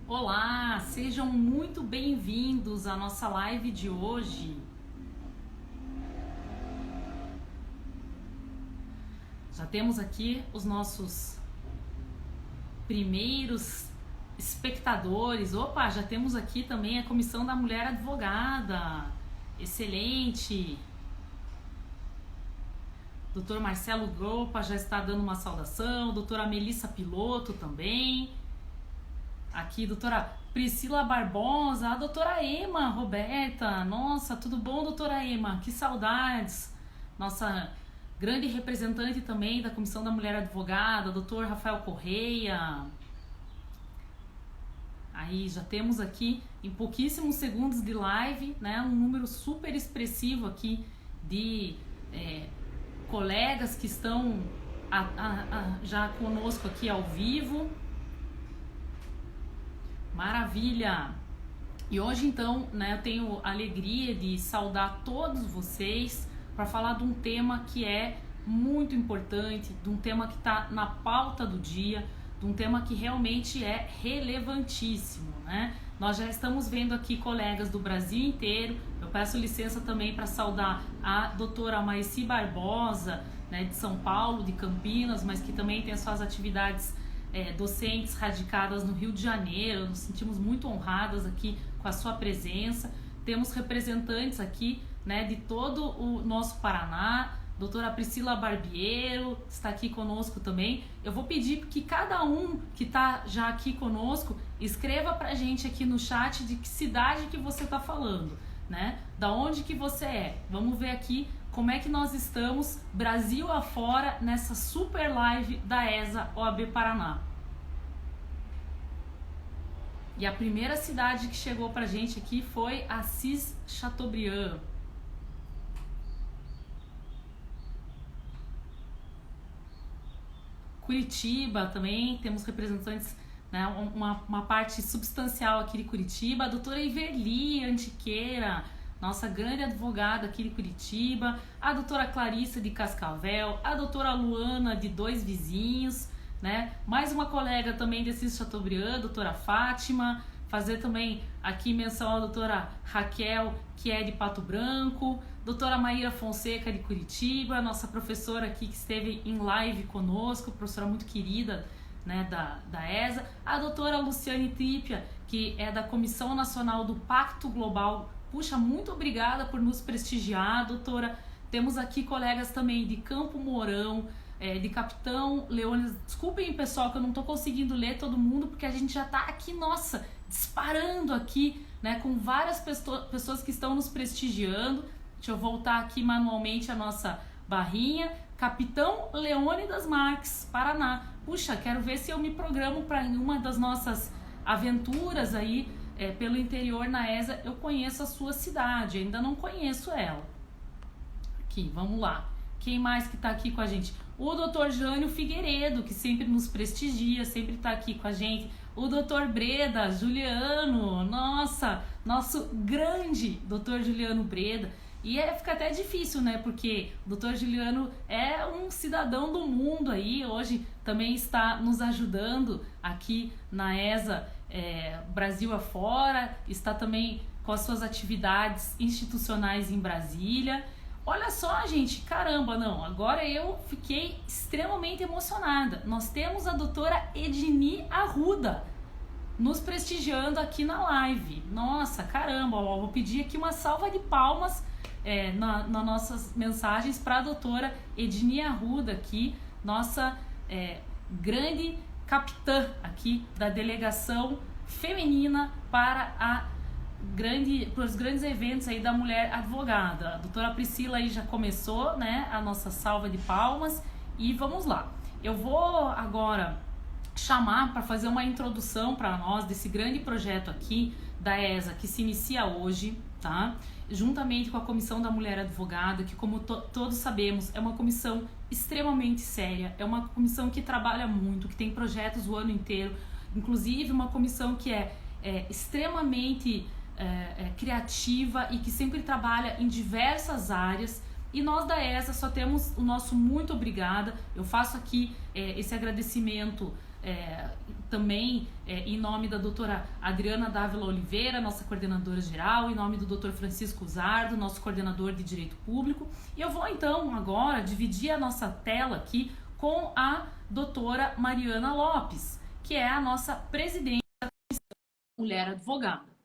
Olá, sejam muito bem-vindos à nossa live de hoje. Já temos aqui os nossos primeiros espectadores. Opa, já temos aqui também a Comissão da Mulher Advogada. Excelente! Doutor Marcelo Gropa já está dando uma saudação. Doutora Melissa Piloto também. Aqui, doutora Priscila Barbosa, a doutora Ema Roberta. Nossa, tudo bom, doutora Ema? Que saudades! Nossa grande representante também da Comissão da Mulher Advogada, doutor Rafael Correia. Aí já temos aqui, em pouquíssimos segundos de live, né, um número super expressivo aqui de colegas que estão já conosco aqui ao vivo. Maravilha! E hoje então, né, eu tenho a alegria de saudar todos vocês para falar de um tema que é muito importante, de um tema que está na pauta do dia, de um tema que realmente é relevantíssimo, né? Nós já estamos vendo aqui colegas do Brasil inteiro. Eu peço licença também para saudar a doutora Maeci Barbosa, né, de São Paulo, de Campinas, mas que também tem as suas atividades docentes radicadas no Rio de Janeiro. Nos sentimos muito honradas aqui com a sua presença. Temos representantes aqui, né, de todo o nosso Paraná. Doutora Priscila Barbiero está aqui conosco também. Eu vou pedir que cada um que está já aqui conosco escreva pra gente aqui no chat de que cidade que você está falando, né? Da onde que você é. Vamos ver aqui como é que nós estamos Brasil afora nessa super live da ESA OAB Paraná. E a primeira cidade que chegou pra gente aqui foi Assis Chateaubriand. Curitiba também, temos representantes, né, uma parte substancial aqui de Curitiba. A doutora Iverli Antiqueira, nossa grande advogada aqui de Curitiba. A doutora Clarissa de Cascavel. A doutora Luana de Dois Vizinhos, né? Mais uma colega também de Assis Chateaubriand, doutora Fátima. Fazer também aqui menção à doutora Raquel, que é de Pato Branco. Doutora Maíra Fonseca de Curitiba, nossa professora aqui que esteve em live conosco, professora muito querida, né, da ESA. A doutora Luciane Trípia, que é da Comissão Nacional do Pacto Global. Puxa, muito obrigada por nos prestigiar, doutora. Temos aqui colegas também de Campo Mourão, de Capitão Leônidas. Desculpem, pessoal, que eu não estou conseguindo ler todo mundo, porque a gente já está aqui, nossa, disparando aqui, né, com várias pessoas que estão nos prestigiando. Deixa eu voltar aqui manualmente a nossa barrinha. Capitão Leônidas Marques, Paraná. Puxa, quero ver se eu me programo para uma das nossas aventuras aí pelo interior na ESA. Eu conheço a sua cidade, ainda não conheço ela. Aqui, vamos lá. Quem mais que está aqui com a gente? O Dr. Jânio Figueiredo, que sempre nos prestigia, sempre está aqui com a gente. O Dr. Breda, Juliano, nossa, nosso grande Dr. Juliano Breda. E fica até difícil, né? Porque o Dr. Juliano é um cidadão do mundo aí, hoje também está nos ajudando aqui na ESA Brasil afora, está também com as suas atividades institucionais em Brasília. Olha só, gente, caramba, não, agora eu fiquei extremamente emocionada. Nós temos a doutora Edni Arruda nos prestigiando aqui na live. Nossa, caramba, ó, vou pedir aqui uma salva de palmas nas nossas mensagens para a doutora Edni Arruda aqui, nossa grande capitã aqui da delegação feminina para os grandes eventos aí da mulher advogada. A doutora Priscila aí já começou, né, a nossa salva de palmas e vamos lá. Eu vou agora chamar para fazer uma introdução para nós desse grande projeto aqui da ESA que se inicia hoje, tá? Juntamente com a Comissão da Mulher Advogada, que como todos sabemos é uma comissão extremamente séria, é uma comissão que trabalha muito, que tem projetos o ano inteiro, inclusive uma comissão que é extremamente criativa e que sempre trabalha em diversas áreas. E nós da ESA só temos o nosso muito obrigada. Eu faço aqui esse agradecimento também em nome da doutora Adriana Dávila Oliveira, nossa coordenadora geral, em nome do doutor Francisco Zardo, nosso coordenador de Direito Público. E eu vou então agora dividir a nossa tela aqui com a doutora Mariana Lopes, que é a nossa presidente da Comissão Mulher Advogada.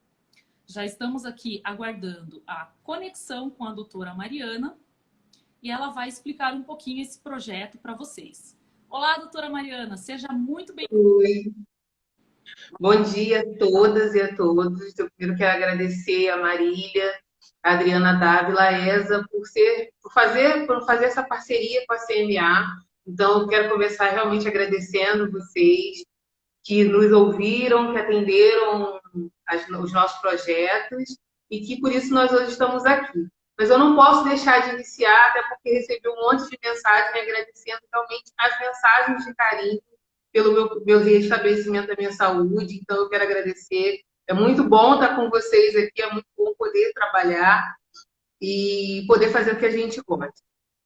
Já estamos aqui aguardando a conexão com a doutora Mariana e ela vai explicar um pouquinho esse projeto para vocês. Olá, doutora Mariana, seja muito bem-vinda. Oi, bom dia a todas e a todos. Eu primeiro quero agradecer a Marília, a Adriana Dávila, a ESA, por fazer essa parceria com a CMA. Então, eu quero começar realmente agradecendo vocês que nos ouviram, que atenderam os nossos projetos e que por isso nós hoje estamos aqui. Mas eu não posso deixar de iniciar, até porque recebi um monte de mensagens me agradecendo realmente as mensagens de carinho pelo meu restabelecimento da minha saúde. Então, eu quero agradecer. É muito bom estar com vocês aqui, é muito bom poder trabalhar e poder fazer o que a gente gosta.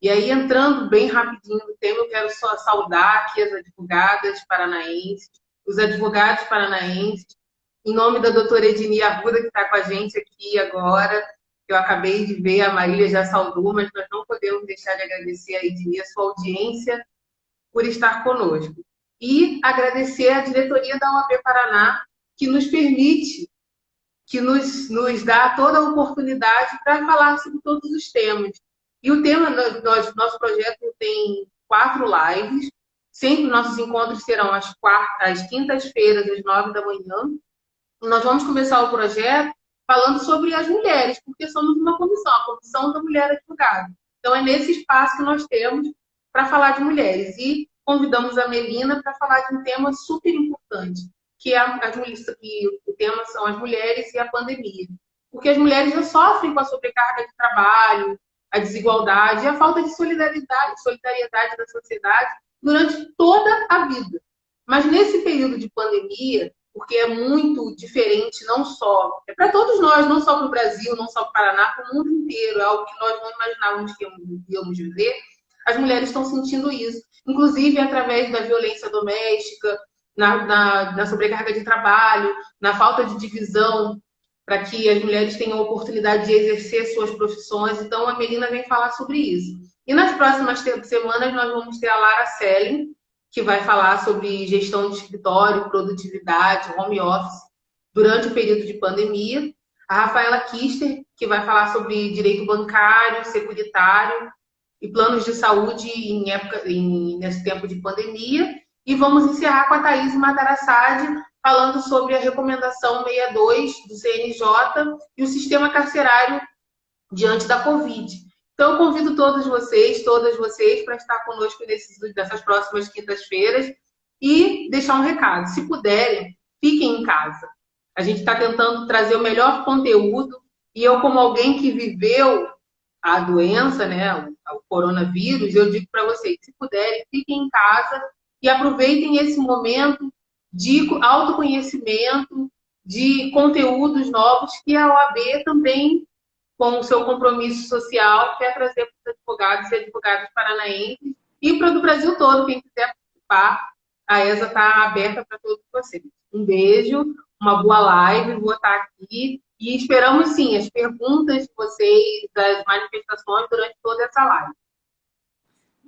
E aí, entrando bem rapidinho no tema, eu quero só saudar aqui as advogadas paranaenses, os advogados paranaenses, em nome da doutora Edni Arruda, que está com a gente aqui agora. Eu acabei de ver, a Marília já saudou, mas nós não podemos deixar de agradecer a Edni, a sua audiência, por estar conosco. E agradecer a diretoria da OAB Paraná, que nos permite, que nos dá toda a oportunidade para falar sobre todos os temas. E o tema, nosso projeto tem 4 lives. Sempre nossos encontros serão às quintas-feiras, às 9 da manhã. E nós vamos começar o projeto falando sobre as mulheres, porque somos uma comissão, a Comissão da Mulher Advogada. Então, é nesse espaço que nós temos para falar de mulheres. E convidamos a Melina para falar de um tema super importante, que o tema são as mulheres e a pandemia. Porque as mulheres já sofrem com a sobrecarga de trabalho, a desigualdade e a falta de solidariedade da sociedade durante toda a vida. Mas nesse período de pandemia, porque é muito diferente, não só, é para todos nós, não só para o Brasil, não só para o Paraná, para o mundo inteiro, é algo que nós não imaginávamos que íamos viver, as mulheres estão sentindo isso, inclusive através da violência doméstica, na sobrecarga de trabalho, na falta de divisão, para que as mulheres tenham a oportunidade de exercer suas profissões. Então, a Melina vem falar sobre isso. E nas próximas semanas, nós vamos ter a Lara Selling, que vai falar sobre gestão de escritório, produtividade, home office, durante o período de pandemia. A Rafaela Kister, que vai falar sobre direito bancário, securitário e planos de saúde nesse tempo de pandemia. E vamos encerrar com a Thaís Matarassade, falando sobre a recomendação 62 do CNJ e o sistema carcerário diante da Covid. Então, eu convido todas vocês, para estar conosco nessas próximas quintas-feiras e deixar um recado. Se puderem, fiquem em casa. A gente está tentando trazer o melhor conteúdo e eu, como alguém que viveu a doença, né, o coronavírus, eu digo para vocês, se puderem, fiquem em casa e aproveitem esse momento de autoconhecimento, de conteúdos novos que a OAB também, com o seu compromisso social, quer trazer para os advogados e advogadas paranaenses e para o Brasil todo. Quem quiser participar, a ESA está aberta para todos vocês. Um beijo, uma boa live, vou estar aqui e esperamos, sim, as perguntas de vocês, das manifestações durante toda essa live.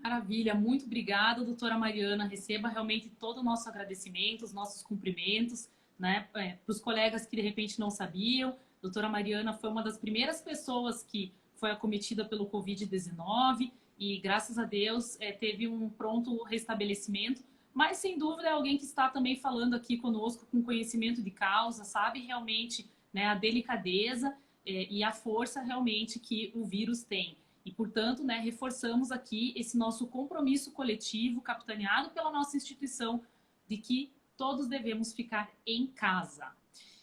Maravilha, muito obrigada, doutora Mariana. Receba realmente todo o nosso agradecimento, os nossos cumprimentos, né, para os colegas que de repente não sabiam. Doutora Mariana foi uma das primeiras pessoas que foi acometida pelo Covid-19 e, graças a Deus, teve um pronto restabelecimento. Mas, sem dúvida, é alguém que está também falando aqui conosco com conhecimento de causa, sabe realmente, né, a delicadeza e a força realmente que o vírus tem. E, portanto, né, reforçamos aqui esse nosso compromisso coletivo, capitaneado pela nossa instituição, de que todos devemos ficar em casa.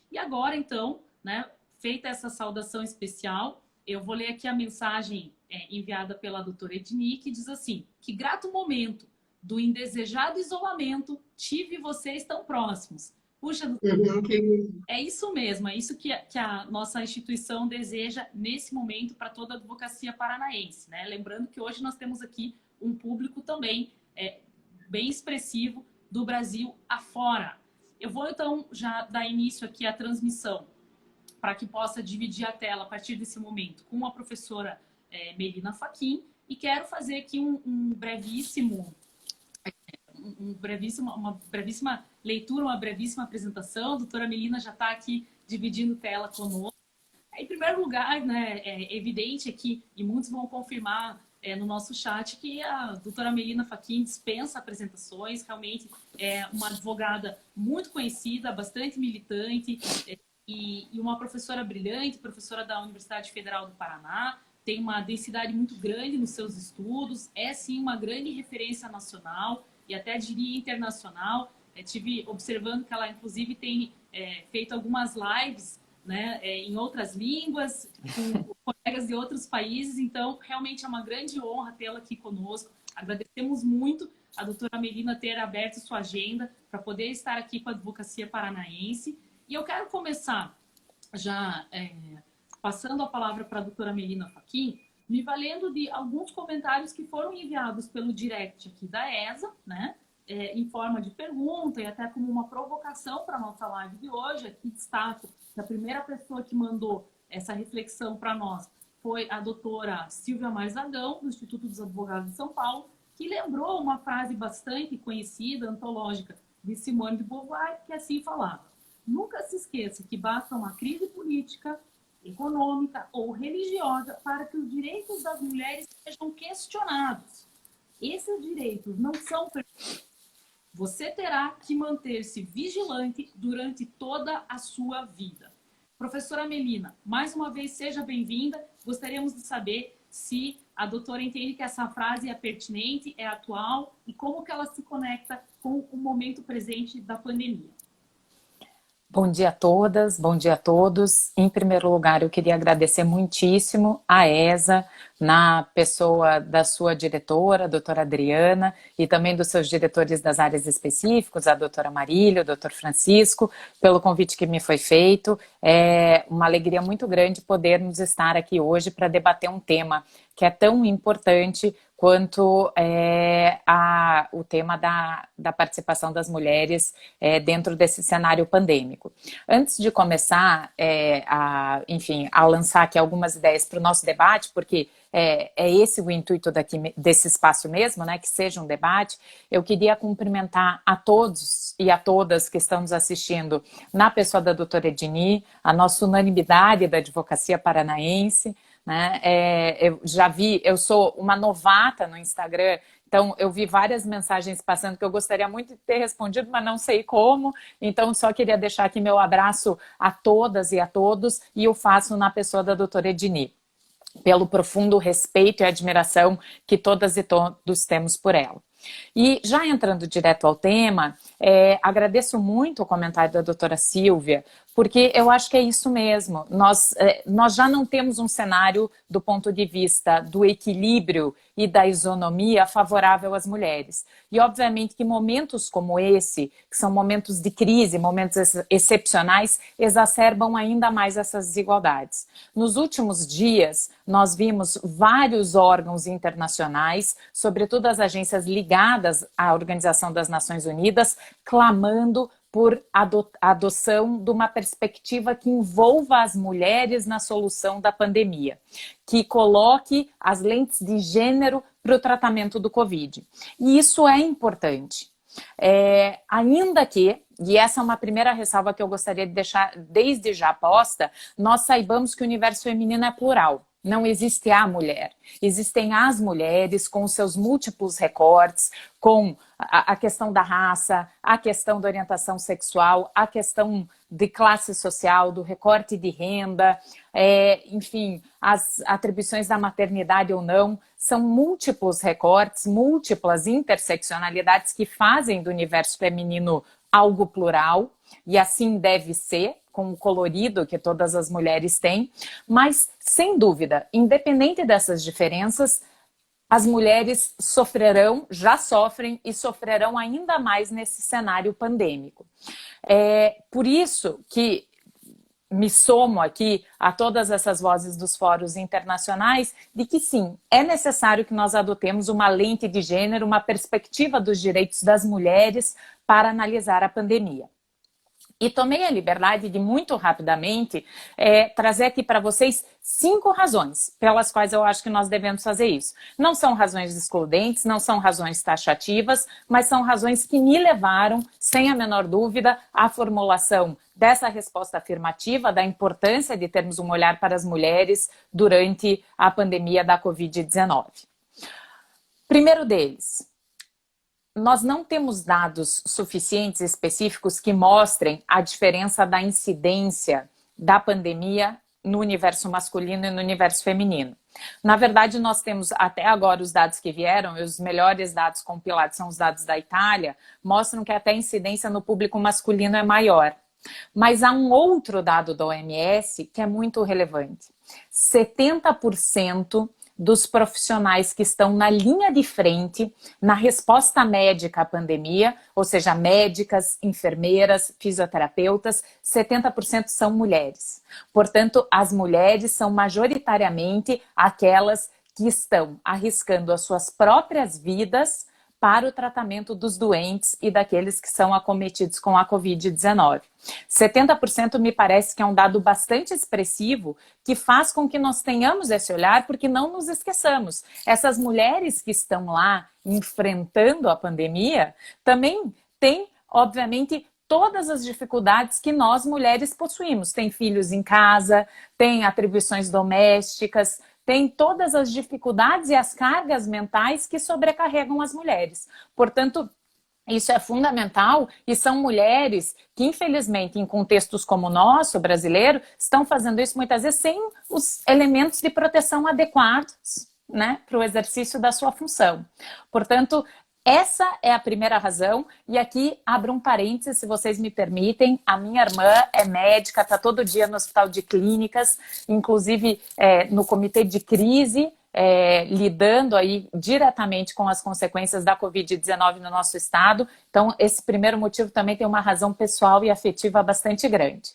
E agora, então, né, feita essa saudação especial, eu vou ler aqui a mensagem enviada pela doutora Edni, que diz assim: que grato momento do indesejado isolamento tive vocês tão próximos. Puxa, é isso mesmo, é isso que a nossa instituição deseja nesse momento para toda a advocacia paranaense, né? Lembrando que hoje nós temos aqui um público também bem expressivo do Brasil afora. Eu vou, então, já dar início aqui à transmissão, para que possa dividir a tela a partir desse momento com a professora Melina Fachin, e quero fazer aqui uma brevíssima leitura, uma brevíssima apresentação. A doutora Melina já está aqui dividindo tela conosco. Em primeiro lugar, né, é evidente aqui, e muitos vão confirmar no nosso chat, que a doutora Melina Fachin dispensa apresentações, realmente é uma advogada muito conhecida, bastante militante, e uma professora brilhante, professora da Universidade Federal do Paraná, tem uma densidade muito grande nos seus estudos, é sim uma grande referência nacional e até diria internacional. Tive observando que ela, inclusive, tem feito algumas lives, né, em outras línguas, com colegas de outros países, então realmente é uma grande honra tê-la aqui conosco. Agradecemos muito a doutora Melina ter aberto sua agenda para poder estar aqui com a Advocacia Paranaense. E eu quero começar já passando a palavra para a doutora Melina Fachin, me valendo de alguns comentários que foram enviados pelo direct aqui da ESA, né? Em forma de pergunta e até como uma provocação para a nossa live de hoje. Aqui destaco que a primeira pessoa que mandou essa reflexão para nós foi a doutora Silvia Marzagão, do Instituto dos Advogados de São Paulo, que lembrou uma frase bastante conhecida, antológica, de Simone de Beauvoir, que assim falava: nunca se esqueça que basta uma crise política, econômica ou religiosa para que os direitos das mulheres sejam questionados. Esses direitos não são perfeitos. Você terá que manter-se vigilante durante toda a sua vida. Professora Melina, mais uma vez seja bem-vinda. Gostaríamos de saber se a doutora entende que essa frase é pertinente, é atual e como que ela se conecta com o momento presente da pandemia. Bom dia a todas, bom dia a todos. Em primeiro lugar, eu queria agradecer muitíssimo à ESA, na pessoa da sua diretora, a doutora Adriana, e também dos seus diretores das áreas específicas, a doutora Marília, o doutor Francisco, pelo convite que me foi feito. É uma alegria muito grande podermos estar aqui hoje para debater um tema que é tão importante quanto o tema da participação das mulheres dentro desse cenário pandêmico. Antes de começar a lançar aqui algumas ideias para o nosso debate, porque é esse o intuito desse espaço mesmo, né, que seja um debate, eu queria cumprimentar a todos e a todas que estão nos assistindo na pessoa da doutora Edni, a nossa unanimidade da advocacia paranaense, né? Eu sou uma novata no Instagram, então eu vi várias mensagens passando que eu gostaria muito de ter respondido, mas não sei como, então só queria deixar aqui meu abraço a todas e a todos, e eu faço na pessoa da doutora Edni, pelo profundo respeito e admiração que todas e todos temos por ela. E já entrando direto ao tema, agradeço muito o comentário da doutora Silvia, porque eu acho que é isso mesmo. Nós já não temos um cenário do ponto de vista do equilíbrio e da isonomia favorável às mulheres. E obviamente que momentos como esse, que são momentos de crise, momentos excepcionais, exacerbam ainda mais essas desigualdades. Nos últimos dias, nós vimos vários órgãos internacionais, sobretudo as agências ligadas à Organização das Nações Unidas, clamando por adoção de uma perspectiva que envolva as mulheres na solução da pandemia, que coloque as lentes de gênero para o tratamento do Covid. E isso é importante. Ainda que, e essa é uma primeira ressalva que eu gostaria de deixar desde já posta, nós saibamos que o universo feminino é plural. Não existe a mulher, existem as mulheres com seus múltiplos recortes, com a questão da raça, a questão da orientação sexual, a questão de classe social, do recorte de renda, enfim, as atribuições da maternidade ou não, são múltiplos recortes, múltiplas interseccionalidades que fazem do universo feminino algo plural, e assim deve ser, com o colorido que todas as mulheres têm, mas, sem dúvida, independente dessas diferenças, as mulheres sofrerão, já sofrem e sofrerão ainda mais nesse cenário pandêmico. Por isso que, me somo aqui a todas essas vozes dos fóruns internacionais de que sim, é necessário que nós adotemos uma lente de gênero, uma perspectiva dos direitos das mulheres para analisar a pandemia. E tomei a liberdade de, muito rapidamente, trazer aqui para vocês 5 razões pelas quais eu acho que nós devemos fazer isso. Não são razões excludentes, não são razões taxativas, mas são razões que me levaram, sem a menor dúvida, à formulação dessa resposta afirmativa, da importância de termos um olhar para as mulheres durante a pandemia da Covid-19. Primeiro deles, nós não temos dados suficientes específicos que mostrem a diferença da incidência da pandemia no universo masculino e no universo feminino. Na verdade, nós temos até agora os dados que vieram, e os melhores dados compilados são os dados da Itália, mostram que até a incidência no público masculino é maior. Mas há um outro dado da OMS que é muito relevante. 70% dos profissionais que estão na linha de frente, na resposta médica à pandemia, ou seja, médicas, enfermeiras, fisioterapeutas, 70% são mulheres. Portanto, as mulheres são majoritariamente aquelas que estão arriscando as suas próprias vidas para o tratamento dos doentes e daqueles que são acometidos com a Covid-19. 70% me parece que é um dado bastante expressivo que faz com que nós tenhamos esse olhar, porque não nos esqueçamos. Essas mulheres que estão lá enfrentando a pandemia também têm, obviamente, todas as dificuldades que nós mulheres possuímos. Tem filhos em casa, tem atribuições domésticas, tem todas as dificuldades e as cargas mentais que sobrecarregam as mulheres. Portanto, isso é fundamental e são mulheres que, infelizmente, em contextos como o nosso, brasileiro, estão fazendo isso muitas vezes sem os elementos de proteção adequados, né, para o exercício da sua função. Portanto, essa é a primeira razão, e aqui abro um parênteses, se vocês me permitem. A minha irmã é médica, está todo dia no Hospital de Clínicas, inclusive no comitê de crise, lidando aí diretamente com as consequências da Covid-19 no nosso estado. Então, esse primeiro motivo também tem uma razão pessoal e afetiva bastante grande.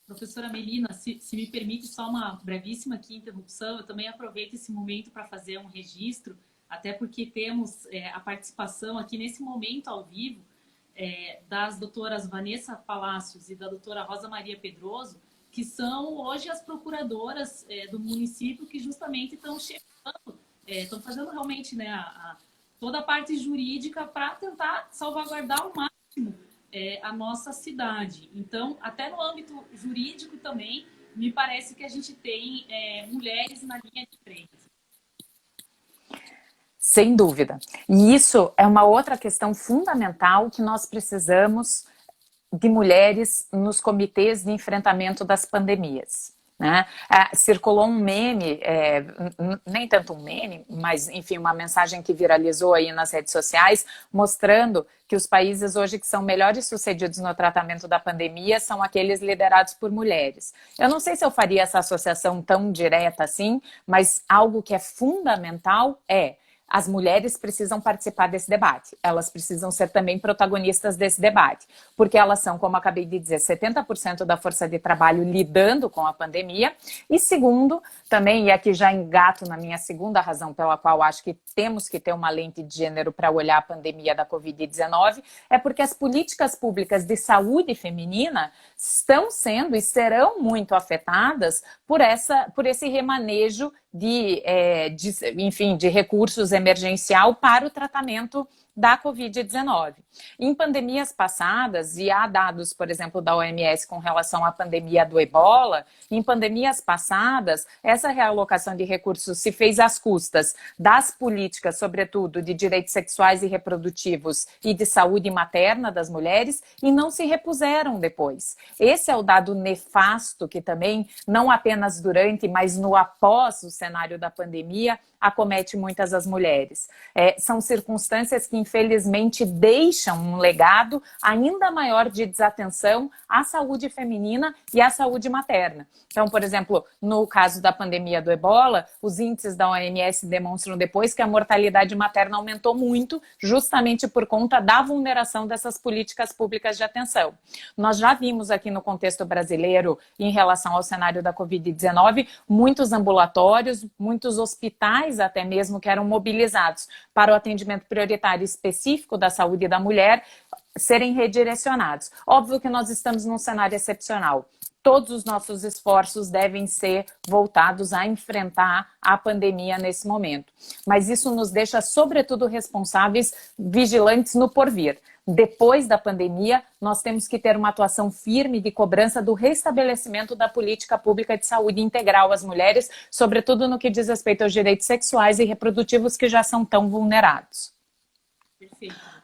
Professora Melina, se me permite só uma brevíssima aqui interrupção, eu também aproveito esse momento para fazer um registro, até porque temos a participação aqui nesse momento ao vivo das doutoras Vanessa Palácios e da doutora Rosa Maria Pedroso, que são hoje as procuradoras do município que justamente estão chegando, estão fazendo realmente, né, toda a parte jurídica para tentar salvaguardar ao máximo a nossa cidade. Então, até no âmbito jurídico também, me parece que a gente tem mulheres na linha de frente. Sem dúvida. E isso é uma outra questão fundamental que nós precisamos de mulheres nos comitês de enfrentamento das pandemias, né? Circulou um meme, nem tanto um meme, mas enfim, uma mensagem que viralizou aí nas redes sociais, mostrando que os países hoje que são melhores sucedidos no tratamento da pandemia são aqueles liderados por mulheres. Eu não sei se eu faria essa associação tão direta assim, mas algo que é fundamental as mulheres precisam participar desse debate, elas precisam ser também protagonistas desse debate, porque elas são, como acabei de dizer, 70% da força de trabalho lidando com a pandemia, e segundo, também, e aqui já engato na minha segunda razão pela qual acho que temos que ter uma lente de gênero para olhar a pandemia da Covid-19, é porque as políticas públicas de saúde feminina estão sendo e serão muito afetadas por esse remanejo de recursos emergencial para o tratamento da Covid-19. Em pandemias passadas, e há dados, por exemplo, da OMS com relação à pandemia do Ebola, em pandemias passadas, essa realocação de recursos se fez às custas das políticas, sobretudo, de direitos sexuais e reprodutivos e de saúde materna das mulheres, e não se repuseram depois. Esse é o dado nefasto que também, não apenas durante, mas no após o cenário da pandemia, acomete muitas as mulheres. São circunstâncias que, infelizmente deixam um legado ainda maior de desatenção à saúde feminina e à saúde materna. Então, por exemplo, no caso da pandemia do ebola, os índices da OMS demonstram depois que a mortalidade materna aumentou muito, justamente por conta da vulneração dessas políticas públicas de atenção. Nós já vimos aqui no contexto brasileiro, em relação ao cenário da Covid-19, muitos ambulatórios, muitos hospitais até mesmo que eram mobilizados para o atendimento prioritário específico da saúde da mulher serem redirecionados. Óbvio que nós estamos num cenário excepcional. Todos os nossos esforços devem ser voltados a enfrentar a pandemia nesse momento. Mas isso nos deixa, sobretudo, responsáveis, vigilantes no porvir. Depois da pandemia, nós temos que ter uma atuação firme de cobrança do restabelecimento da política pública de saúde integral às mulheres, sobretudo no que diz respeito aos direitos sexuais e reprodutivos que já são tão vulnerados. Perfeito.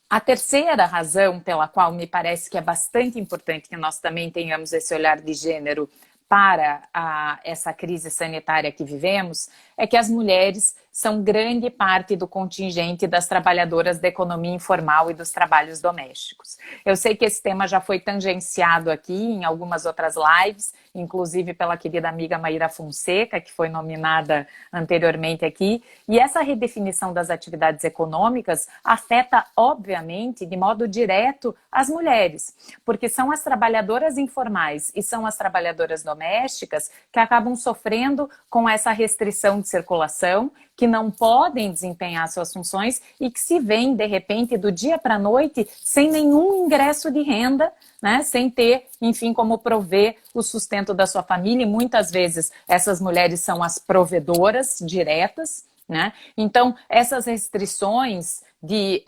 A terceira razão pela qual me parece que é bastante importante que nós também tenhamos esse olhar de gênero para essa crise sanitária que vivemos é que as mulheres são grande parte do contingente das trabalhadoras da economia informal e dos trabalhos domésticos. Eu sei que esse tema já foi tangenciado aqui em algumas outras lives, inclusive pela querida amiga Maíra Fonseca, que foi nominada anteriormente aqui, e essa redefinição das atividades econômicas afeta, obviamente, de modo direto as mulheres, porque são as trabalhadoras informais e são as trabalhadoras domésticas que acabam sofrendo com essa restrição de circulação, que não podem desempenhar suas funções e que se veem, de repente, do dia para a noite, sem nenhum ingresso de renda, né? Sem ter, enfim, como prover o sustento da sua família. E muitas vezes essas mulheres são as provedoras diretas, né? Então, essas restrições de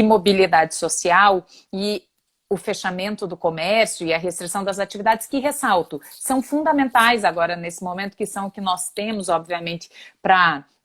mobilidade social e o fechamento do comércio e a restrição das atividades, que ressalto, são fundamentais agora nesse momento, que são o que nós temos, obviamente,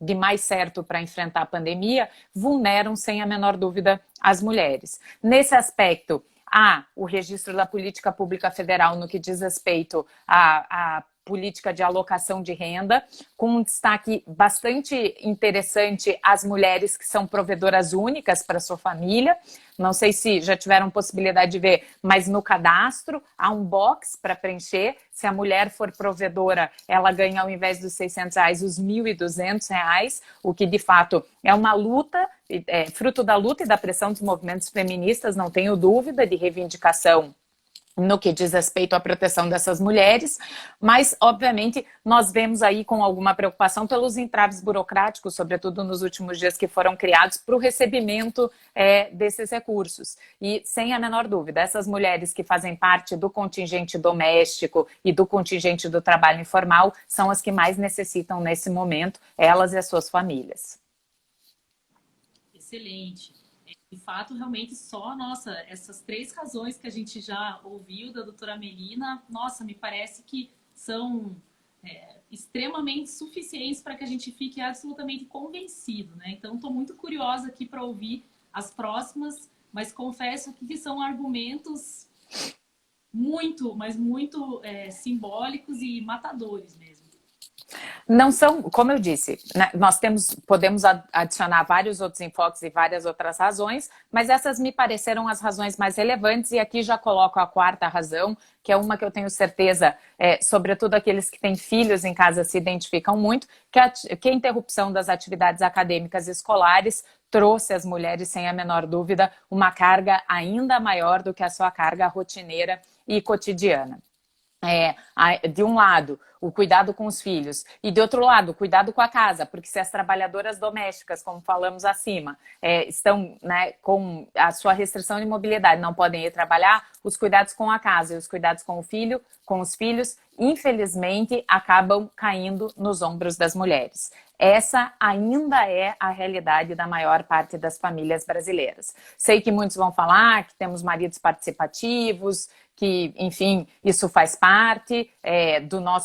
de mais certo para enfrentar a pandemia, vulneram sem a menor dúvida as mulheres. Nesse aspecto, há o registro da política pública federal no que diz respeito à política de alocação de renda, com um destaque bastante interessante às mulheres que são provedoras únicas para sua família. Não sei se já tiveram possibilidade de ver, mas no cadastro há um box para preencher. Se a mulher for provedora, ela ganha, ao invés dos R$600, os R$1.200, o que de fato é uma luta, fruto da luta e da pressão dos movimentos feministas, não tenho dúvida, de reivindicação no que diz respeito à proteção dessas mulheres, mas, obviamente, nós vemos aí com alguma preocupação pelos entraves burocráticos, sobretudo nos últimos dias, que foram criados para o recebimento desses recursos. E, sem a menor dúvida, essas mulheres que fazem parte do contingente doméstico e do contingente do trabalho informal são as que mais necessitam nesse momento, elas e as suas famílias. Excelente. De fato, realmente, essas três razões que a gente já ouviu da doutora Melina, me parece que são extremamente suficientes para que a gente fique absolutamente convencido, né? Então, estou muito curiosa aqui para ouvir as próximas, mas confesso que são argumentos muito, mas muito simbólicos e matadores mesmo. Não são, como eu disse, né, nós podemos adicionar vários outros enfoques e várias outras razões, mas essas me pareceram as razões mais relevantes, e aqui já coloco a quarta razão, que é uma que eu tenho certeza, sobretudo aqueles que têm filhos em casa se identificam muito, que a interrupção das atividades acadêmicas e escolares trouxe às mulheres, sem a menor dúvida, uma carga ainda maior do que a sua carga rotineira e cotidiana. De um lado, o cuidado com os filhos, e de outro lado, o cuidado com a casa, porque se as trabalhadoras domésticas, como falamos acima, estão, né, com a sua restrição de mobilidade, não podem ir trabalhar, os cuidados com a casa e os cuidados com os filhos, infelizmente, acabam caindo nos ombros das mulheres. Essa ainda é a realidade da maior parte das famílias brasileiras. Sei que muitos vão falar que temos maridos participativos, que, enfim, isso faz parte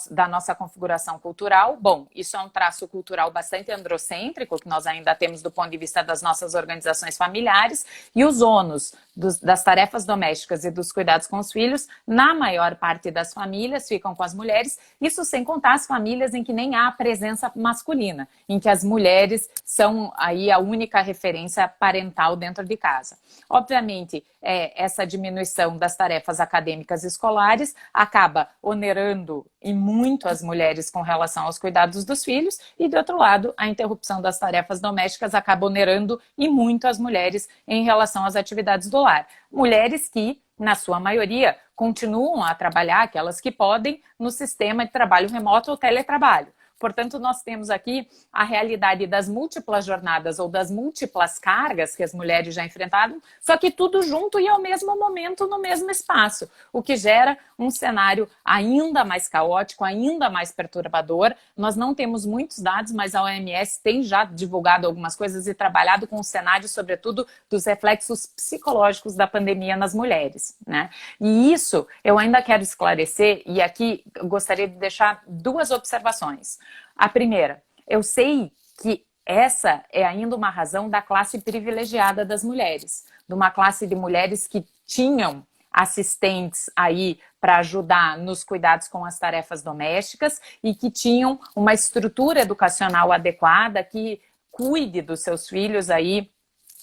da nossa configuração cultural. Bom, isso é um traço cultural bastante androcêntrico, que nós ainda temos do ponto de vista das nossas organizações familiares, e os ônus das tarefas domésticas e dos cuidados com os filhos, na maior parte das famílias, ficam com as mulheres, isso sem contar as famílias em que nem há presença masculina, em que as mulheres são aí a única referência parental dentro de casa. Obviamente, essa diminuição das tarefas acadêmicas escolares acaba onerando e muito as mulheres com relação aos cuidados dos filhos, e, de outro lado, a interrupção das tarefas domésticas acaba onerando e muito as mulheres em relação às atividades do lar. Mulheres que, na sua maioria, continuam a trabalhar, aquelas que podem, no sistema de trabalho remoto ou teletrabalho. Portanto, nós temos aqui a realidade das múltiplas jornadas ou das múltiplas cargas que as mulheres já enfrentaram, só que tudo junto e ao mesmo momento, no mesmo espaço, o que gera um cenário ainda mais caótico, ainda mais perturbador. Nós não temos muitos dados, mas a OMS tem já divulgado algumas coisas e trabalhado com o cenário, sobretudo, dos reflexos psicológicos da pandemia nas mulheres, né? E isso eu ainda quero esclarecer, e aqui gostaria de deixar duas observações. A primeira, eu sei que essa é ainda uma razão da classe privilegiada das mulheres, de uma classe de mulheres que tinham assistentes aí para ajudar nos cuidados com as tarefas domésticas e que tinham uma estrutura educacional adequada que cuide dos seus filhos aí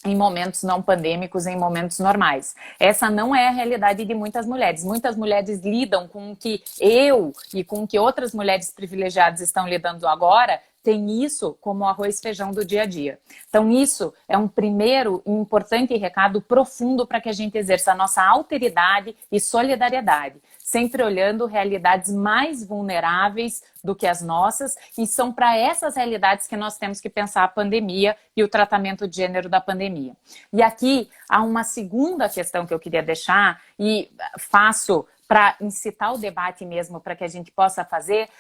em momentos não pandêmicos, em momentos normais. Essa não é a realidade de muitas mulheres. Muitas mulheres lidam com o que eu e com o que outras mulheres privilegiadas estão lidando agora, tem isso como arroz e feijão do dia a dia. Então isso é um primeiro e importante recado profundo para que a gente exerça a nossa alteridade e solidariedade, sempre olhando realidades mais vulneráveis do que as nossas, e são para essas realidades que nós temos que pensar a pandemia e o tratamento de gênero da pandemia. E aqui há uma segunda questão que eu queria deixar, e faço para incitar o debate mesmo, para que a gente possa fazer,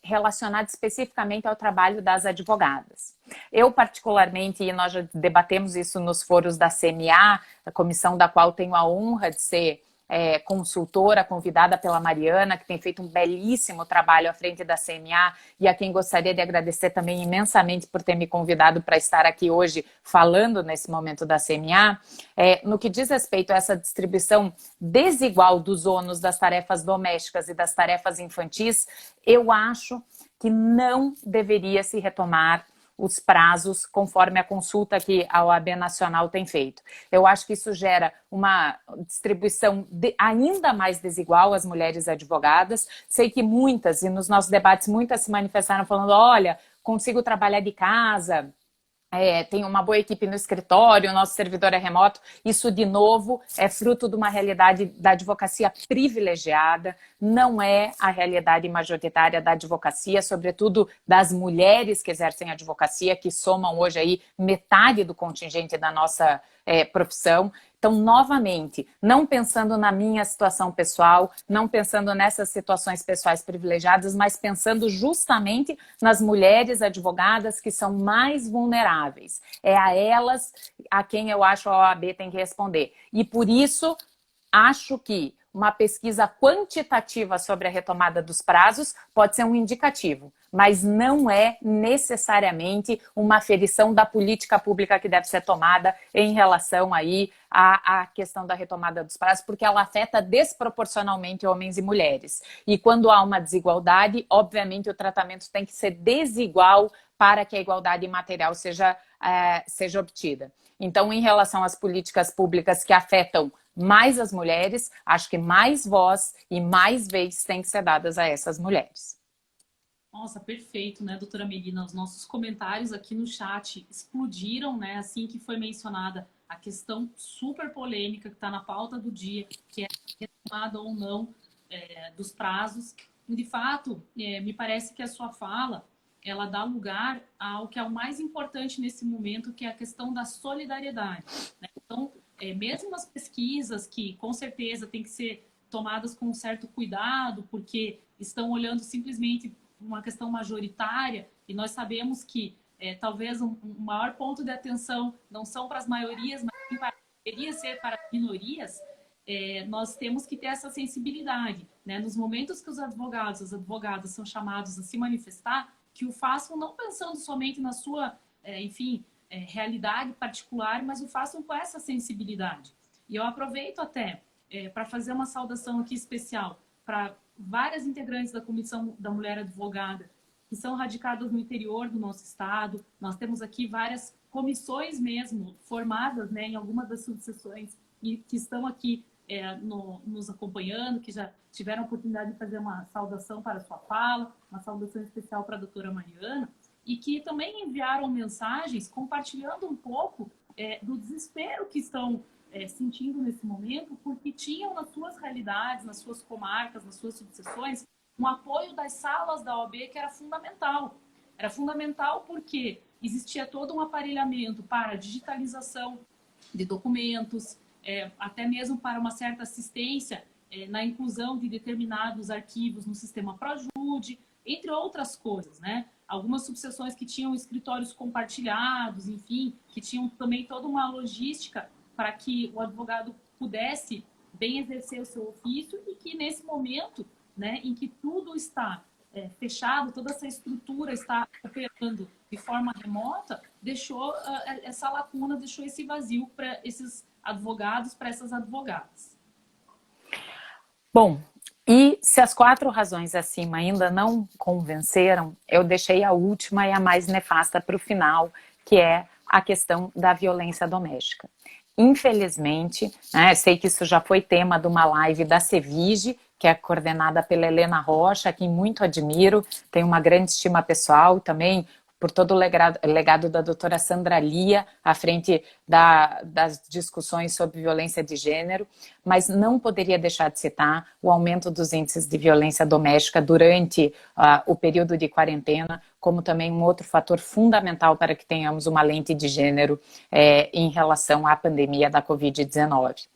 relacionado especificamente ao trabalho das advogadas. Eu, particularmente, e nós já debatemos isso nos foros da CMA, a comissão da qual tenho a honra de ser consultora, convidada pela Mariana, que tem feito um belíssimo trabalho à frente da CMA, e a quem gostaria de agradecer também imensamente por ter me convidado para estar aqui hoje falando nesse momento da CMA. No que diz respeito a essa distribuição desigual dos ônus das tarefas domésticas e das tarefas infantis, eu acho que não deveria se retomar os prazos conforme a consulta que a OAB Nacional tem feito. Eu acho que isso gera uma distribuição ainda mais desigual às mulheres advogadas. Sei que muitas, e nos nossos debates muitas se manifestaram falando, olha, consigo trabalhar de casa, tem uma boa equipe no escritório, o nosso servidor é remoto. Isso, de novo, é fruto de uma realidade da advocacia privilegiada, não é a realidade majoritária da advocacia, sobretudo das mulheres que exercem advocacia, que somam hoje aí metade do contingente da nossa profissão. Então, novamente, não pensando na minha situação pessoal, não pensando nessas situações pessoais privilegiadas, mas pensando justamente nas mulheres advogadas que são mais vulneráveis. É a elas a quem eu acho a OAB tem que responder. E por isso, acho que uma pesquisa quantitativa sobre a retomada dos prazos pode ser um indicativo, mas não é necessariamente uma aferição da política pública que deve ser tomada em relação aí à questão da retomada dos prazos, porque ela afeta desproporcionalmente homens e mulheres. E quando há uma desigualdade, obviamente o tratamento tem que ser desigual para que a igualdade material seja obtida. Então, em relação às políticas públicas que afetam mais as mulheres, acho que mais voz e mais vez tem que ser dadas a essas mulheres. Nossa, perfeito, né, doutora Melina? Os nossos comentários aqui no chat explodiram, né, assim que foi mencionada a questão super polêmica que está na pauta do dia, que é a retomada ou não dos prazos. E, de fato, me parece que a sua fala, ela dá lugar ao que é o mais importante nesse momento, que é a questão da solidariedade, né? Então, mesmo as pesquisas que, com certeza, têm que ser tomadas com um certo cuidado, porque estão olhando simplesmente uma questão majoritária, e nós sabemos que talvez um maior ponto de atenção não são para as maiorias, mas deveria ser para as minorias. Nós temos que ter essa sensibilidade, né? Nos momentos que os advogados, as advogadas são chamados a se manifestar, que o façam não pensando somente na sua, realidade particular, mas o façam com essa sensibilidade. E eu aproveito até para fazer uma saudação aqui especial para várias integrantes da Comissão da Mulher Advogada que são radicadas no interior do nosso estado. Nós temos aqui várias comissões mesmo formadas, né, em algumas das subseções e que estão aqui nos acompanhando, que já tiveram a oportunidade de fazer uma saudação para a sua fala, uma saudação especial para a doutora Mariana, e que também enviaram mensagens compartilhando um pouco do desespero que estão sentindo nesse momento, porque tinham nas suas realidades, nas suas comarcas, nas suas subseções, um apoio das salas da OAB que era fundamental. Era fundamental porque existia todo um aparelhamento para a digitalização de documentos, até mesmo para uma certa assistência na inclusão de determinados arquivos no sistema ProJude, entre outras coisas, né? Algumas subseções que tinham escritórios compartilhados, enfim, que tinham também toda uma logística para que o advogado pudesse bem exercer o seu ofício e que nesse momento, né, em que tudo está fechado, toda essa estrutura está operando de forma remota, deixou essa lacuna, deixou esse vazio para esses advogados, para essas advogadas. Bom, e se as 4 razões acima ainda não convenceram, eu deixei a última e a mais nefasta para o final, que é a questão da violência doméstica. Infelizmente, né, sei que isso já foi tema de uma live da Cevige, que é coordenada pela Helena Rocha, a quem muito admiro, tenho uma grande estima pessoal também, por todo o legado da doutora Sandra Lia, à frente das discussões sobre violência de gênero, mas não poderia deixar de citar o aumento dos índices de violência doméstica durante o período de quarentena, como também um outro fator fundamental para que tenhamos uma lente de gênero em relação à pandemia da Covid-19.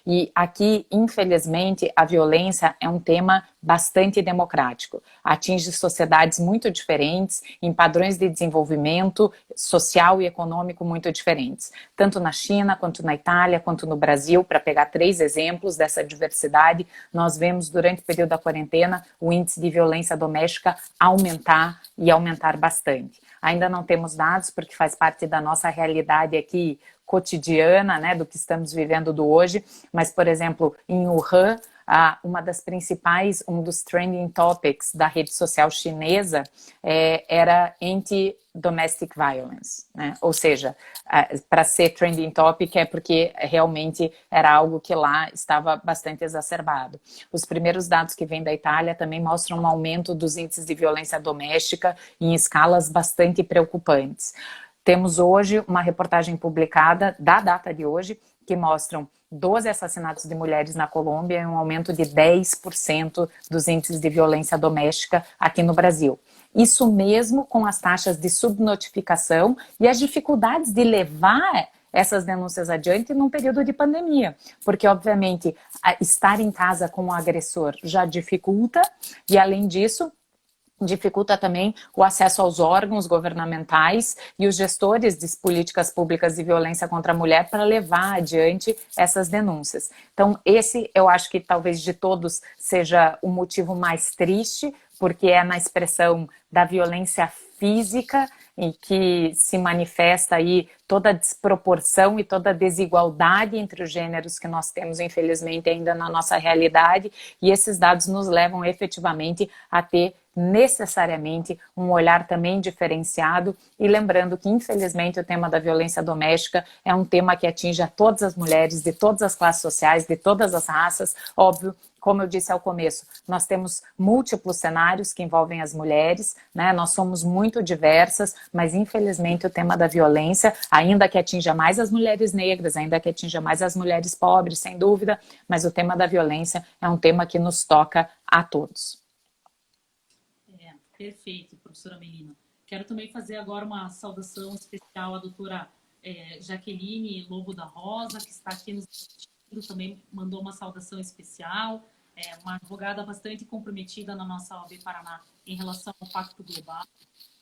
E aqui, infelizmente, a violência é um tema bastante democrático. Atinge sociedades muito diferentes, em padrões de desenvolvimento social e econômico muito diferentes. Tanto na China, quanto na Itália, quanto no Brasil, para pegar 3 exemplos dessa diversidade, nós vemos durante o período da quarentena o índice de violência doméstica aumentar e aumentar bastante. Ainda não temos dados, porque faz parte da nossa realidade aqui cotidiana, né, do que estamos vivendo do hoje, mas, por exemplo, em Wuhan, um dos trending topics da rede social chinesa era anti-domestic violence, né? Ou seja, para ser trending topic é porque realmente era algo que lá estava bastante exacerbado. Os primeiros dados que vêm da Itália também mostram um aumento dos índices de violência doméstica em escalas bastante preocupantes. Temos hoje uma reportagem publicada, da data de hoje, que mostram 12 assassinatos de mulheres na Colômbia e um aumento de 10% dos índices de violência doméstica aqui no Brasil. Isso mesmo com as taxas de subnotificação e as dificuldades de levar essas denúncias adiante num período de pandemia, porque obviamente estar em casa com o agressor já dificulta e além disso dificulta também o acesso aos órgãos governamentais e os gestores de políticas públicas de violência contra a mulher para levar adiante essas denúncias. Então, esse eu acho que talvez de todos seja o motivo mais triste, porque é na expressão da violência física em que se manifesta aí toda a desproporção e toda a desigualdade entre os gêneros que nós temos, infelizmente, ainda na nossa realidade, e esses dados nos levam efetivamente a ter necessariamente um olhar também diferenciado e lembrando que infelizmente o tema da violência doméstica é um tema que atinge a todas as mulheres de todas as classes sociais, de todas as raças, óbvio. Como eu disse ao começo, nós temos múltiplos cenários que envolvem as mulheres, né? Nós somos muito diversas, mas infelizmente o tema da violência, ainda que atinja mais as mulheres negras, ainda que atinja mais as mulheres pobres, sem dúvida, mas o tema da violência é um tema que nos toca a todos. Perfeito, professora Melina. Quero também fazer agora uma saudação especial à doutora Jaqueline Lobo da Rosa, que está aqui nos assistindo, também mandou uma saudação especial, uma advogada bastante comprometida na nossa OAB Paraná em relação ao Pacto Global.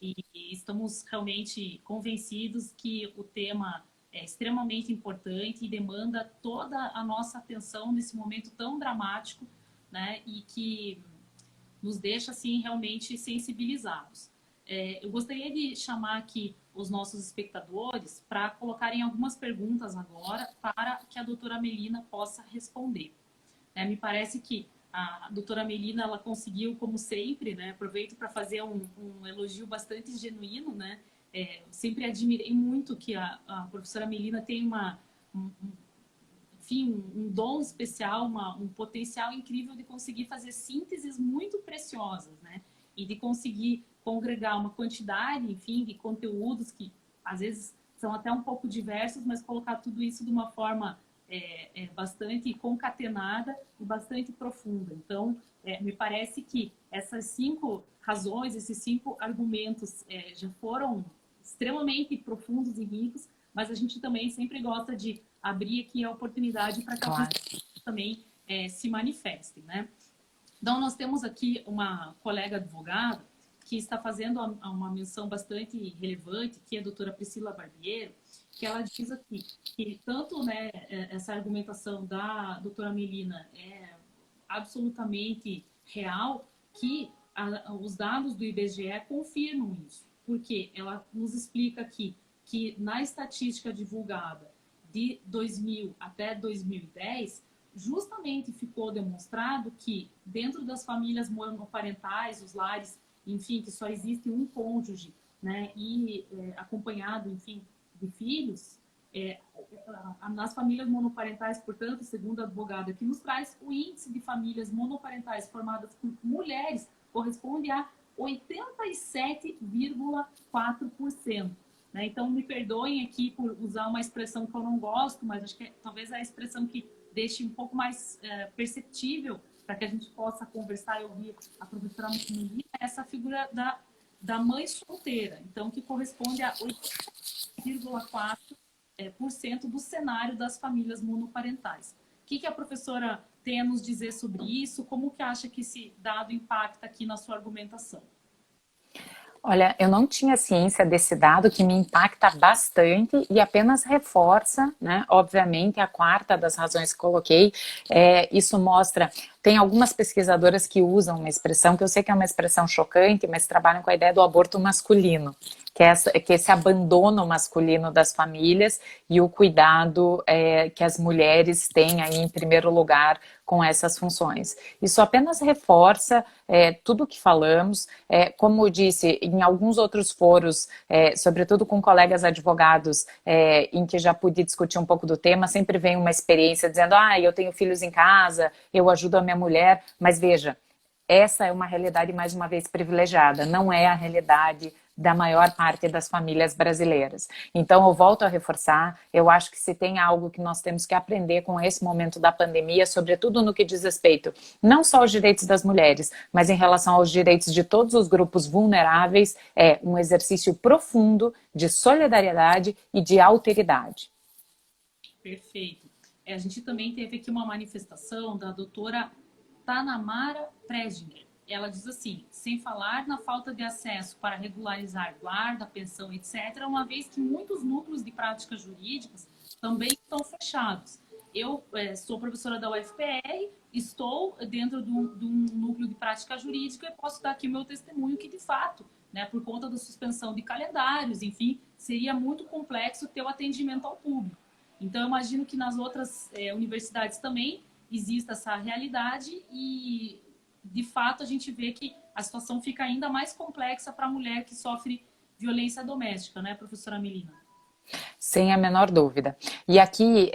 E estamos realmente convencidos que o tema é extremamente importante e demanda toda a nossa atenção nesse momento tão dramático, né, e que nos deixa assim realmente sensibilizados. Eu gostaria de chamar aqui os nossos espectadores para colocarem algumas perguntas agora para que a doutora Melina possa responder. Me parece que a doutora Melina, ela conseguiu, como sempre, né? Aproveito para fazer um elogio bastante genuíno, né? Sempre admirei muito que a professora Melina tem enfim, um dom especial, um potencial incrível de conseguir fazer sínteses muito preciosas, né? E de conseguir congregar uma quantidade, enfim, de conteúdos que às vezes são até um pouco diversos, mas colocar tudo isso de uma forma bastante concatenada e bastante profunda. Então, me parece que essas 5 razões, esses 5 argumentos já foram extremamente profundos e ricos, mas a gente também sempre gosta de abrir aqui a oportunidade para que a pessoa também se manifestem, né? Então, nós temos aqui uma colega advogada que está fazendo uma menção bastante relevante, que é a doutora Priscila Barbiero, que ela diz aqui que tanto, né, essa argumentação da doutora Melina é absolutamente real, que os dados do IBGE confirmam isso, porque ela nos explica aqui que na estatística divulgada de 2000 até 2010, justamente ficou demonstrado que dentro das famílias monoparentais, os lares, enfim, que só existe um cônjuge, né, e acompanhado, enfim, de filhos, nas famílias monoparentais, portanto, segundo a advogada que nos traz, o índice de famílias monoparentais formadas por mulheres corresponde a 87,4%. Né? Então, me perdoem aqui por usar uma expressão que eu não gosto, mas acho que talvez é a expressão que deixe um pouco mais perceptível para que a gente possa conversar e ouvir a professora Melina, essa figura da mãe solteira, então, que corresponde a 8,4% do cenário das famílias monoparentais. O que a professora tem a nos dizer sobre isso? Como que acha que esse dado impacta aqui na sua argumentação? Olha, eu não tinha ciência desse dado que me impacta bastante e apenas reforça, né, obviamente, a quarta das razões que coloquei. Isso mostra, tem algumas pesquisadoras que usam uma expressão, que eu sei que é uma expressão chocante, mas trabalham com a ideia do aborto masculino, que é esse abandono masculino das famílias e o cuidado que as mulheres têm aí em primeiro lugar com essas funções. Isso apenas reforça tudo o que falamos. Como eu disse, em alguns outros foros, sobretudo com colegas advogados, em que já pude discutir um pouco do tema, sempre vem uma experiência dizendo, eu tenho filhos em casa, eu ajudo a minha mulher, mas veja, essa é uma realidade, mais uma vez, privilegiada, não é a realidade da maior parte das famílias brasileiras. Então, eu volto a reforçar, eu acho que se tem algo que nós temos que aprender com esse momento da pandemia, sobretudo no que diz respeito, não só aos direitos das mulheres, mas em relação aos direitos de todos os grupos vulneráveis, é um exercício profundo de solidariedade e de alteridade. Perfeito. A gente também teve aqui uma manifestação da doutora Tanamara Presdinger. Ela diz assim, sem falar na falta de acesso para regularizar guarda, pensão, etc., uma vez que muitos núcleos de práticas jurídicas também estão fechados. Eu sou professora da UFPR, estou dentro de um núcleo de prática jurídica e posso dar aqui o meu testemunho que, de fato, né, por conta da suspensão de calendários, enfim, seria muito complexo ter o atendimento ao público. Então, eu imagino que nas outras universidades também exista essa realidade e, de fato, a gente vê que a situação fica ainda mais complexa para a mulher que sofre violência doméstica, né, professora Melina? Sem a menor dúvida. E aqui,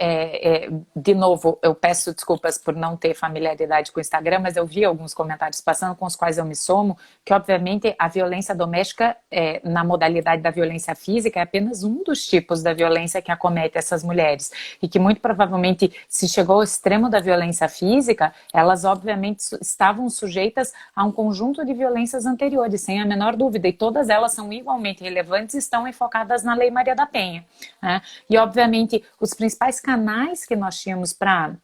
de novo, eu peço desculpas por não ter familiaridade com o Instagram, mas eu vi alguns comentários passando com os quais eu me somo, que obviamente a violência doméstica, na modalidade da violência física, é apenas um dos tipos da violência que acomete essas mulheres. E que muito provavelmente, se chegou ao extremo da violência física, elas obviamente estavam sujeitas a um conjunto de violências anteriores, sem a menor dúvida. E todas elas são igualmente relevantes e estão enfocadas na Lei Maria da Penha. E, obviamente, os principais canais que nós tínhamos para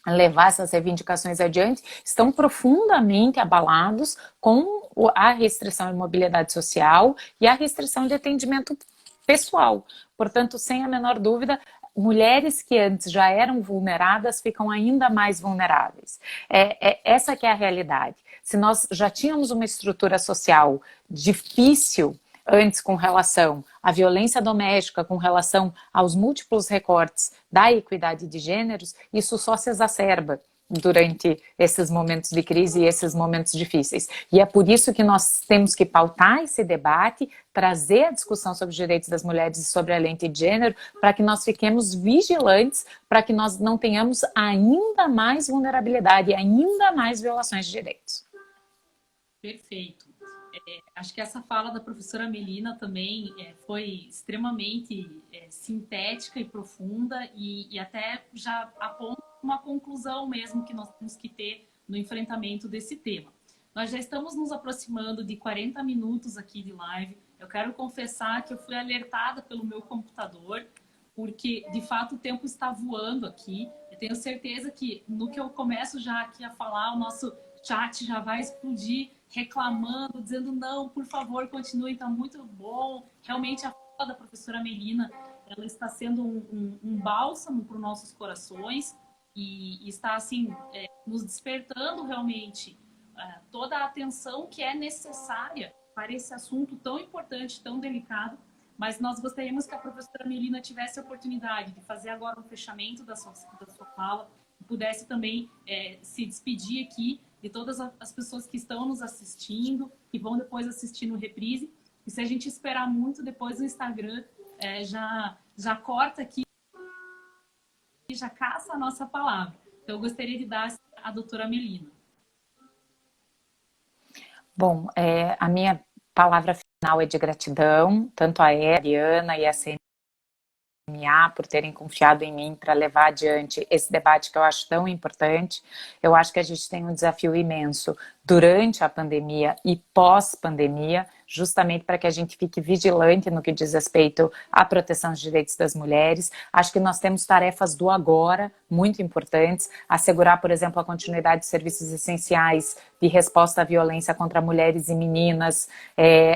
levar essas reivindicações adiante estão profundamente abalados com a restrição de mobilidade social e a restrição de atendimento pessoal. Portanto, sem a menor dúvida, mulheres que antes já eram vulneradas ficam ainda mais vulneráveis. Essa que é a realidade. se nós já tínhamos uma estrutura social difícil antes com relação à violência doméstica, com relação aos múltiplos recortes da equidade de gêneros, isso só se exacerba durante esses momentos de crise e esses momentos difíceis. E é por isso que nós temos que pautar esse debate, trazer a discussão sobre os direitos das mulheres e sobre a lente de gênero, para que nós fiquemos vigilantes, para que nós não tenhamos ainda mais vulnerabilidade, ainda mais violações de direitos. Perfeito. Acho que essa fala da professora Melina também foi extremamente sintética e profunda e até já aponta uma conclusão mesmo que nós temos que ter no enfrentamento desse tema. Nós já estamos nos aproximando de 40 minutos aqui de live. Eu quero confessar que eu fui alertada pelo meu computador, porque de fato o tempo está voando aqui. Eu tenho certeza que no que eu começo já aqui a falar, o nosso chat já vai explodir reclamando, dizendo não, por favor, continue, está muito bom. Realmente a fala da professora Melina, ela está sendo um bálsamo para os nossos corações e está assim nos despertando realmente toda a atenção que é necessária para esse assunto tão importante, tão delicado. Mas nós gostaríamos que a professora Melina tivesse a oportunidade de fazer agora um fechamento da sua fala e pudesse também se despedir aqui de todas as pessoas que estão nos assistindo, que vão depois assistir no reprise. E se a gente esperar muito, depois no Instagram já corta aqui e já caça a nossa palavra. Então, eu gostaria de dar à doutora Melina. Bom, a minha palavra final é de gratidão, tanto a Adriana e a CMA por terem confiado em mim para levar adiante esse debate que eu acho tão importante. Eu acho que a gente tem um desafio imenso durante a pandemia e pós-pandemia, justamente para que a gente fique vigilante no que diz respeito à proteção dos direitos das mulheres. Acho que nós temos tarefas do agora muito importantes, assegurar, por exemplo, a continuidade de serviços essenciais de resposta à violência contra mulheres e meninas,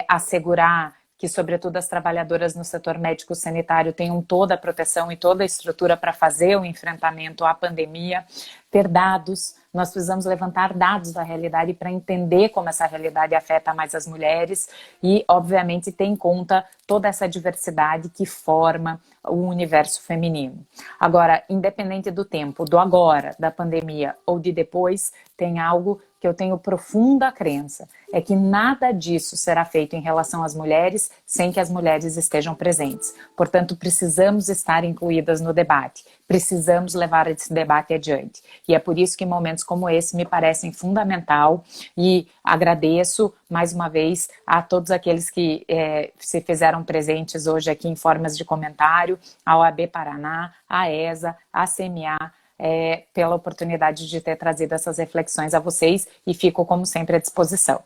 assegurar que, sobretudo, as trabalhadoras no setor médico-sanitário tenham toda a proteção e toda a estrutura para fazer o enfrentamento à pandemia, ter dados. Nós precisamos levantar dados da realidade para entender como essa realidade afeta mais as mulheres e, obviamente, ter em conta toda essa diversidade que forma o universo feminino. Agora, independente do tempo, do agora, da pandemia ou de depois, tem algo que eu tenho profunda crença, é que nada disso será feito em relação às mulheres sem que as mulheres estejam presentes. Portanto, precisamos estar incluídas no debate, precisamos levar esse debate adiante. E é por isso que momentos como esse me parecem fundamental e agradeço mais uma vez a todos aqueles que se fizeram presentes hoje aqui em formas de comentário, a OAB Paraná, a ESA, a CMA, pela oportunidade de ter trazido essas reflexões a vocês e fico, como sempre, à disposição.